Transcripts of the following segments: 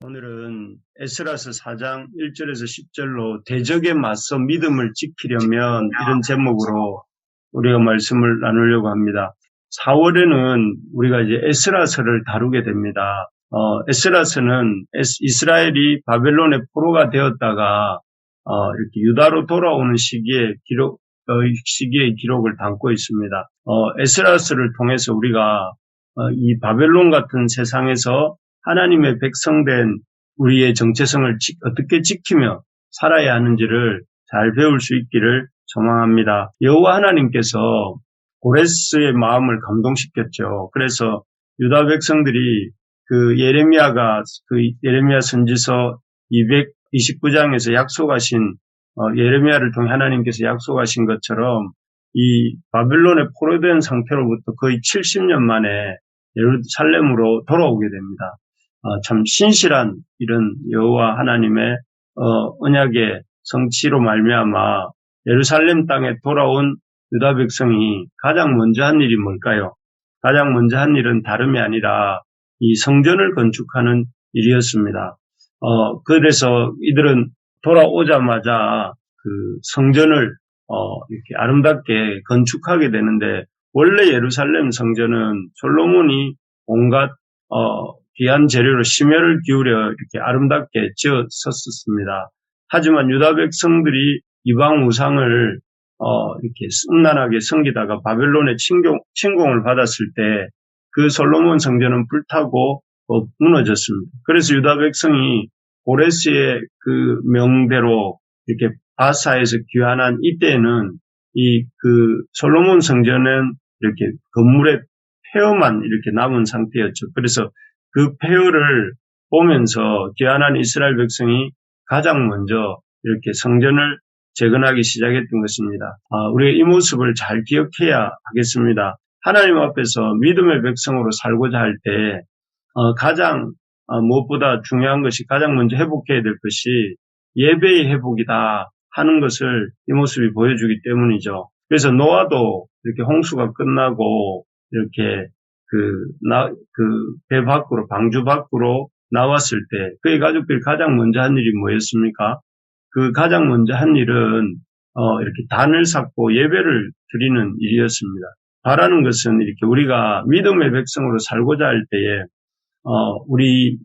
오늘은 에스라서 4장 1절에서 10절로 대적에 맞서 믿음을 지키려면 이런 제목으로 우리가 말씀을 나누려고 합니다. 4월에는 우리가 이제 에스라서를 다루게 됩니다. 에스라서는 이스라엘이 바벨론의 포로가 되었다가 이렇게 유다로 돌아오는 시기의 기록을 담고 있습니다. 에스라서를 통해서 우리가 이 바벨론 같은 세상에서 하나님의 백성된 우리의 정체성을 어떻게 지키며 살아야 하는지를 잘 배울 수 있기를 소망합니다. 여호와 하나님께서 고레스의 마음을 감동시켰죠. 그래서 유다 백성들이 예레미야 선지서 229장에서 약속하신 예레미야를 통해 하나님께서 약속하신 것처럼 이 바벨론의 포로된 상태로부터 거의 70년 만에 예루살렘으로 돌아오게 됩니다. 참 신실한 이런 여호와 하나님의 언약의 성취로 말미암아 예루살렘 땅에 돌아온 유다 백성이 가장 먼저 한 일이 뭘까요? 가장 먼저 한 일은 다름이 아니라 이 성전을 건축하는 일이었습니다. 그래서 이들은 돌아오자마자 그 성전을 이렇게 아름답게 건축하게 되는데, 원래 예루살렘 성전은 솔로몬이 온갖 귀한 재료로 심혈을 기울여 이렇게 아름답게 지었었습니다. 하지만 유다 백성들이 이방 우상을 이렇게 음란하게 섬기다가 바벨론의 침공을 받았을 때 그 솔로몬 성전은 불타고 무너졌습니다. 그래서 유다 백성이 고레스의 그 명대로 이렇게 바사에서 귀환한 이때에는 솔로몬 성전은 이렇게 건물의 폐허만 이렇게 남은 상태였죠. 그래서 그 폐허를 보면서 귀환한 이스라엘 백성이 가장 먼저 이렇게 성전을 재건하기 시작했던 것입니다. 우리가 이 모습을 잘 기억해야 하겠습니다. 하나님 앞에서 믿음의 백성으로 살고자 할 때 가장 무엇보다 중요한 것이, 가장 먼저 회복해야 될 것이 예배의 회복이다 하는 것을 이 모습이 보여주기 때문이죠. 그래서 노아도 이렇게 홍수가 끝나고 이렇게 배 밖으로, 방주 밖으로 나왔을 때 그의 가족들이 가장 먼저 한 일이 뭐였습니까? 그 가장 먼저 한 일은 이렇게 단을 쌓고 예배를 드리는 일이었습니다. 바라는 것은 이렇게 우리가 믿음의 백성으로 살고자 할 때에 우리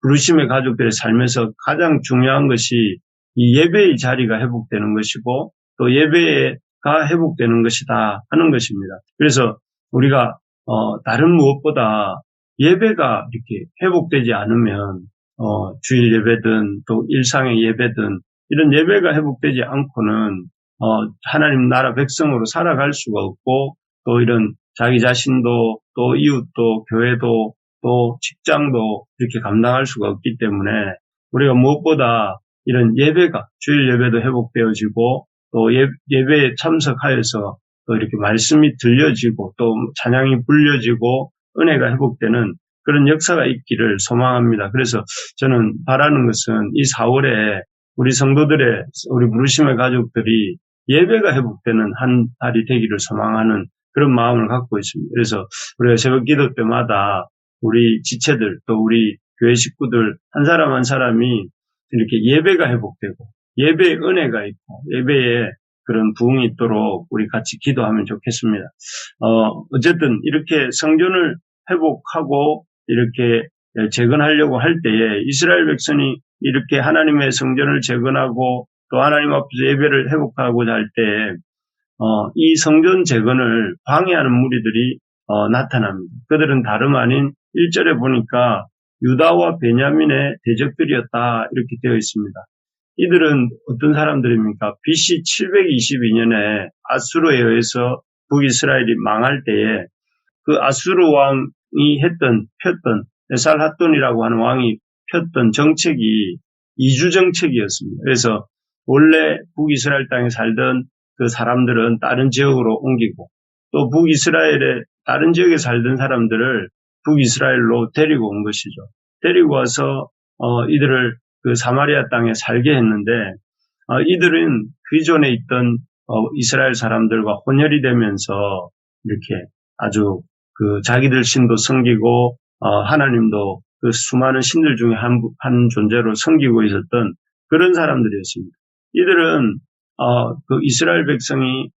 부르심의 가족들의 삶에서 가장 중요한 것이 이 예배의 자리가 회복되는 것이고 또 예배가 회복되는 것이다 하는 것입니다. 그래서 우리가 다른 무엇보다 예배가 이렇게 회복되지 않으면 주일 예배든 또 일상의 예배든 이런 예배가 회복되지 않고는 하나님 나라 백성으로 살아갈 수가 없고, 또 이런 자기 자신도 또 이웃도 교회도 또 직장도 이렇게 감당할 수가 없기 때문에 우리가 무엇보다 이런 예배가, 주일 예배도 회복되어지고 또 예배에 참석하여서 또 이렇게 말씀이 들려지고 또 찬양이 불려지고 은혜가 회복되는 그런 역사가 있기를 소망합니다. 그래서 저는 바라는 것은 이 4월에 우리 성도들의, 우리 부르심의 가족들이 예배가 회복되는 한 달이 되기를 소망하는 그런 마음을 갖고 있습니다. 그래서 우리가 새벽 기도 때마다 우리 지체들 또 우리 교회 식구들 한 사람 한 사람이 이렇게 예배가 회복되고 예배의 은혜가 있고 예배에 그런 부흥이 있도록 우리 같이 기도하면 좋겠습니다. 어쨌든 이렇게 성전을 회복하고 이렇게 재건하려고 할 때에 이스라엘 백성이 이렇게 하나님의 성전을 재건하고 또 하나님 앞에서 예배를 회복하고자 할 때에 이 성전 재건을 방해하는 무리들이 나타납니다. 그들은 다름 아닌 1절에 보니까 유다와 베냐민의 대적들이었다 이렇게 되어 있습니다. 이들은 어떤 사람들입니까? BC 722년에 아수르에 의해서 북이스라엘이 망할 때에 그 아수르 왕이 폈던 에살핫돈이라고 하는 왕이 폈던 정책이 이주 정책이었습니다. 그래서 원래 북이스라엘 땅에 살던 그 사람들은 다른 지역으로 옮기고 또 북이스라엘의 다른 지역에 살던 사람들을 북이스라엘로 데리고 온 것이죠. 데리고 와서 이들을 그 사마리아 땅에 살게 했는데 이들은 기존에 있던 이스라엘 사람들과 혼혈이 되면서 이렇게 아주 그 자기들 신도 섬기고 하나님도 그 수많은 신들 중에 한 존재로 섬기고 있었던 그런 사람들이었습니다. 이들은 그 이스라엘 백성이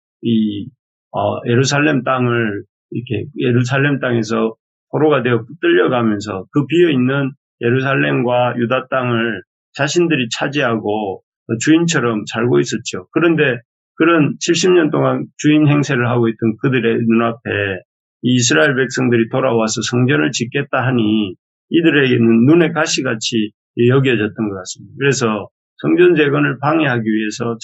예루살렘 땅을 이렇게 예루살렘 땅에서 포로가 되어 붙들려가면서 그 비어 있는 예루살렘과 유다 땅을 자신들이 차지하고 주인처럼 살고 있었죠. 그런데 그런 70년 동안 주인 행세를 하고 있던 그들의 눈앞에 이 이스라엘 백성들이 돌아와서 성전을 짓겠다 하니 이들에게는 눈의 가시같이 여겨졌던 것 같습니다. 그래서 성전 재건을 방해하기 위해서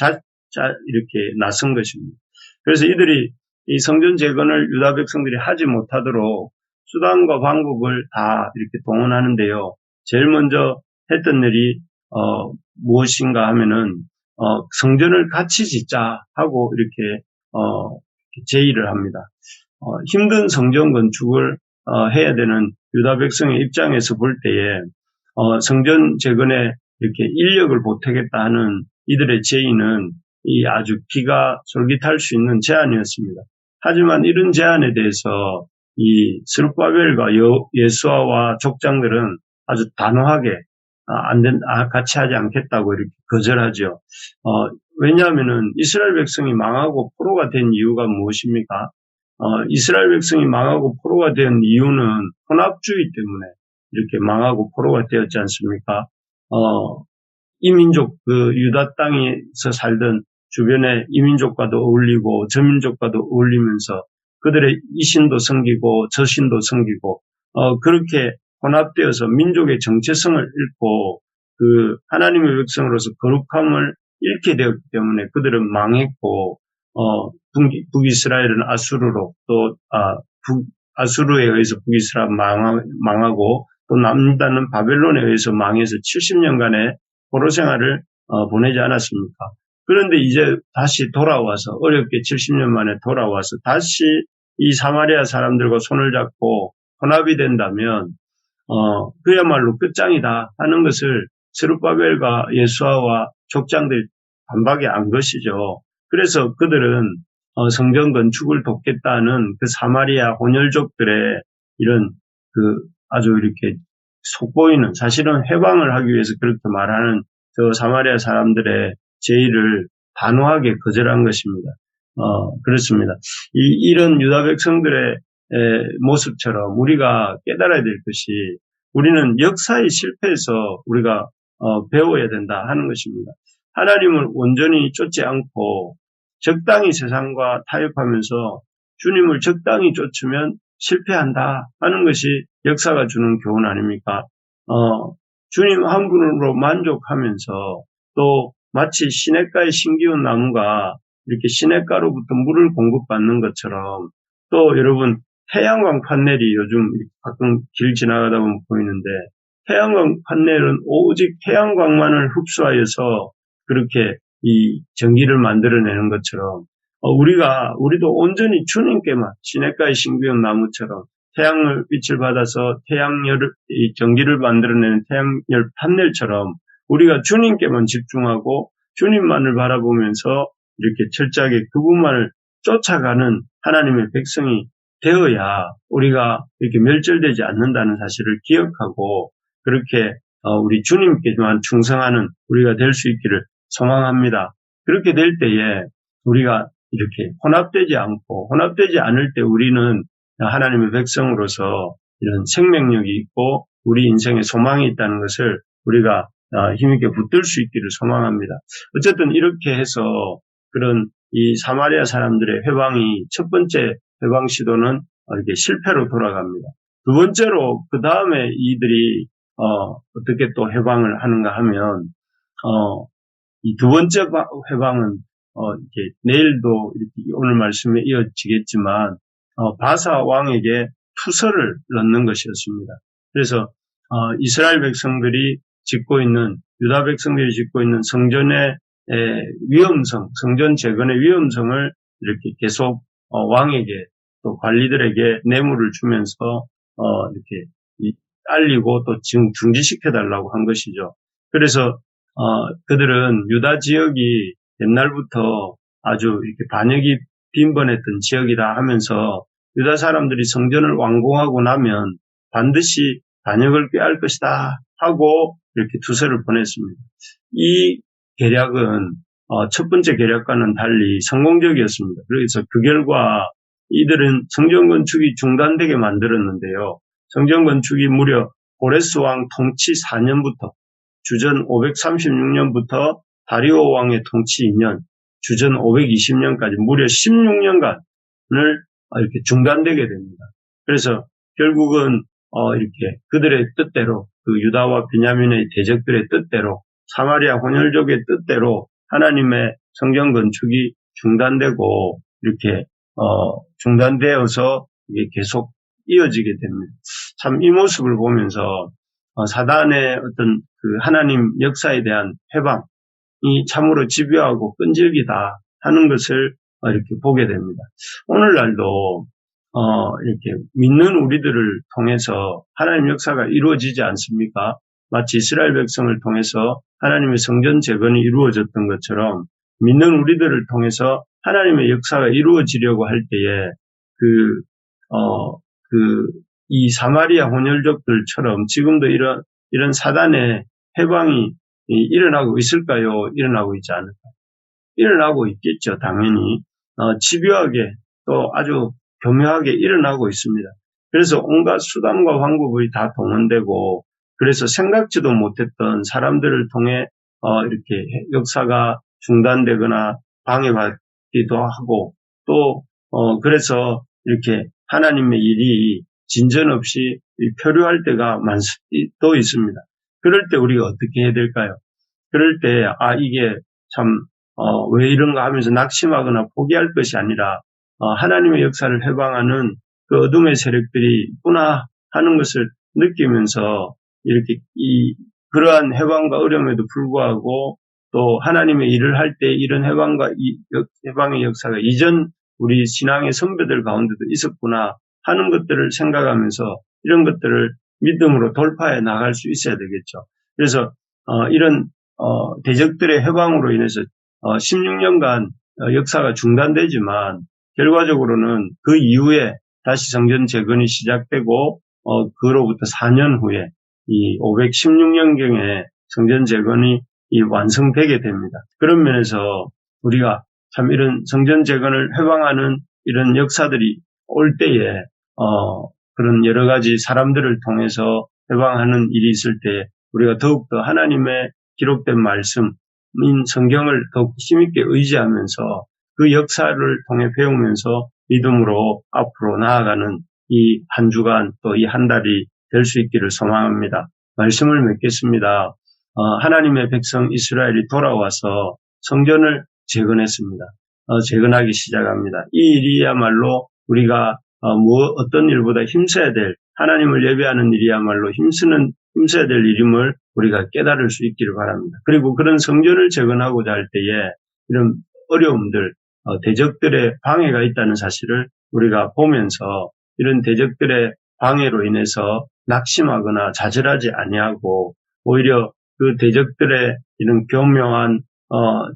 이렇게 나선 것입니다. 그래서 이들이 이 성전 재건을 유다 백성들이 하지 못하도록 수단과 방법을 다 이렇게 동원하는데요. 제일 먼저 했던 일이 무엇인가 하면은 성전을 같이 짓자 하고 이렇게 제의를 합니다. 힘든 성전 건축을 해야 되는 유다 백성의 입장에서 볼 때에 성전 재건에 이렇게 인력을 보태겠다 하는 이들의 제의는 이 아주 기가 솔깃할 수 있는 제안이었습니다. 하지만 이런 제안에 대해서 이 스룹바벨과 예수아와 족장들은 아주 단호하게 같이 하지 않겠다고 이렇게 거절하죠. 왜냐하면은 이스라엘 백성이 망하고 포로가 된 이유가 무엇입니까? 이스라엘 백성이 망하고 포로가 된 이유는 혼합주의 때문에 이렇게 망하고 포로가 되었지 않습니까? 이민족, 유다 땅에서 살던 주변의 이민족과도 어울리고 저민족과도 어울리면서 그들의 이 신도 섬기고 저 신도 섬기고, 그렇게 혼합되어서 민족의 정체성을 잃고 하나님의 백성으로서 거룩함을 잃게 되었기 때문에 그들은 망했고, 북이스라엘은 아수르로 또, 아수르에 의해서 북이스라엘 망하고 또 남유다는 바벨론에 의해서 망해서 70년간의 포로 생활을 보내지 않았습니까? 그런데 이제 다시 돌아와서 어렵게 70년 만에 돌아와서 다시 이 사마리아 사람들과 손을 잡고 혼합이 된다면 그야말로 끝장이다 하는 것을 스룹바벨과 예수아와 족장들이 반박이 한 것이죠. 그래서 그들은 성전 건축을 돕겠다는 그 사마리아 혼혈족들의 이런 아주 이렇게 속보이는, 사실은 해방을 하기 위해서 그렇게 말하는 저 사마리아 사람들의 제의를 단호하게 거절한 것입니다. 그렇습니다. 이런 유다 백성들의 모습처럼 우리가 깨달아야 될 것이, 우리는 역사의 실패에서 우리가 배워야 된다 하는 것입니다. 하나님을 온전히 쫓지 않고 적당히 세상과 타협하면서 주님을 적당히 쫓으면 실패한다 하는 것이 역사가 주는 교훈 아닙니까? 주님 한 분으로 만족하면서 또 마치 시냇가에 심기운 나무가 이렇게 시냇가로부터 물을 공급받는 것처럼, 또 여러분 태양광 판넬이 요즘 가끔 길 지나가다 보면 보이는데, 태양광 판넬은 오직 태양광만을 흡수하여서 그렇게 이 전기를 만들어내는 것처럼 우리도 온전히 주님께만, 시냇가에 심기운 나무처럼 태양을 빛을 받아서 전기를 만들어내는 태양열 판넬처럼 우리가 주님께만 집중하고 주님만을 바라보면서 이렇게 철저하게 그분만을 쫓아가는 하나님의 백성이 되어야 우리가 이렇게 멸절되지 않는다는 사실을 기억하고, 그렇게 우리 주님께만 충성하는 우리가 될 수 있기를 소망합니다. 그렇게 될 때에 우리가 이렇게 혼합되지 않을 때 우리는 하나님의 백성으로서 이런 생명력이 있고 우리 인생에 소망이 있다는 것을 우리가 힘있게 붙들 수 있기를 소망합니다. 어쨌든 이렇게 해서 그런 이 사마리아 사람들의 회방이, 첫 번째 회방 시도는 이렇게 실패로 돌아갑니다. 두 번째로 그 다음에 이들이 어떻게 또 회방을 하는가 하면, 이 두 번째 회방은 이렇게 내일도 이렇게 오늘 말씀에 이어지겠지만 바사 왕에게 투서를 넣는 것이었습니다. 그래서 이스라엘 백성들이 유다 백성들이 짓고 있는 성전의 위험성, 성전 재건의 위험성을 이렇게 계속 왕에게 또 관리들에게 뇌물을 주면서 이렇게 알리고 또 중지시켜달라고 한 것이죠. 그래서 그들은 유다 지역이 옛날부터 아주 이렇게 반역이 빈번했던 지역이다 하면서 유다 사람들이 성전을 완공하고 나면 반드시 반역을 꾀할 것이다 하고 이렇게 투서를 보냈습니다. 이 계략은 첫 번째 계략과는 달리 성공적이었습니다. 그래서 그 결과 이들은 성전 건축이 중단되게 만들었는데요. 성전 건축이 무려 고레스 왕 통치 4년부터 주전 536년부터 다리오 왕의 통치 2년, 주전 520년까지 무려 16년간을 이렇게 중단되게 됩니다. 그래서 결국은 이렇게 그들의 뜻대로 그 유다와 베냐민의 대적들의 뜻대로 사마리아 혼혈족의 뜻대로 하나님의 성전 건축이 중단되고 이렇게 중단되어서 이게 계속 이어지게 됩니다. 참 이 모습을 보면서 사단의 어떤 그 하나님 역사에 대한 회방이 참으로 집요하고 끈질기다 하는 것을 이렇게 보게 됩니다. 오늘날도 이렇게 믿는 우리들을 통해서 하나님 역사가 이루어지지 않습니까? 마치 이스라엘 백성을 통해서 하나님의 성전 재건이 이루어졌던 것처럼 믿는 우리들을 통해서 하나님의 역사가 이루어지려고 할 때에 이 사마리아 혼혈족들처럼 지금도 이런 사단의 해방이 일어나고 있을까요? 일어나고 있지 않을까요? 일어나고 있겠죠, 당연히. 집요하게 또 아주 교묘하게 일어나고 있습니다. 그래서 온갖 수단과 방법이 다 동원되고, 그래서 생각지도 못했던 사람들을 통해 이렇게 역사가 중단되거나 방해받기도 하고, 또 그래서 이렇게 하나님의 일이 진전 없이 표류할 때가 또 있습니다. 그럴 때 우리가 어떻게 해야 될까요? 그럴 때 이게 참 왜 이런가 하면서 낙심하거나 포기할 것이 아니라 하나님의 역사를 해방하는 그 어둠의 세력들이 있구나 하는 것을 느끼면서 이렇게 그러한 해방과 어려움에도 불구하고 또 하나님의 일을 할 때 이런 해방의 역사가 이전 우리 신앙의 선배들 가운데도 있었구나 하는 것들을 생각하면서 이런 것들을 믿음으로 돌파해 나갈 수 있어야 되겠죠. 그래서 이런 대적들의 해방으로 인해서 16년간 역사가 중단되지만 결과적으로는 그 이후에 다시 성전 재건이 시작되고 그로부터 4년 후에 이 516년경에 성전 재건이 완성되게 됩니다. 그런 면에서 우리가 참 이런 성전 재건을 회방하는 이런 역사들이 올 때에 그런 여러 가지 사람들을 통해서 회방하는 일이 있을 때 우리가 더욱더 하나님의 기록된 말씀인 성경을 더욱 힘있게 의지하면서 그 역사를 통해 배우면서 믿음으로 앞으로 나아가는 이 한 주간 또 이 한 달이 될 수 있기를 소망합니다. 말씀을 맺겠습니다. 하나님의 백성 이스라엘이 돌아와서 성전을 재건했습니다. 재건하기 시작합니다. 이 일이야말로 우리가 어떤 일보다 힘써야 될 하나님을 예배하는 일이야말로 힘써야 될 일임을 우리가 깨달을 수 있기를 바랍니다. 그리고 그런 성전을 재건하고자 할 때에 이런 어려움들, 대적들의 방해가 있다는 사실을 우리가 보면서 이런 대적들의 방해로 인해서 낙심하거나 좌절하지 아니하고 오히려 그 대적들의 이런 교묘한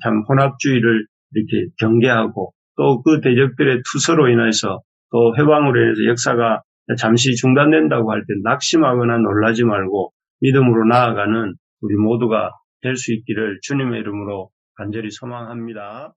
참 혼합주의를 이렇게 경계하고 또 그 대적들의 투서로 인해서 또 회방으로 인해서 역사가 잠시 중단된다고 할 때 낙심하거나 놀라지 말고 믿음으로 나아가는 우리 모두가 될 수 있기를 주님의 이름으로 간절히 소망합니다.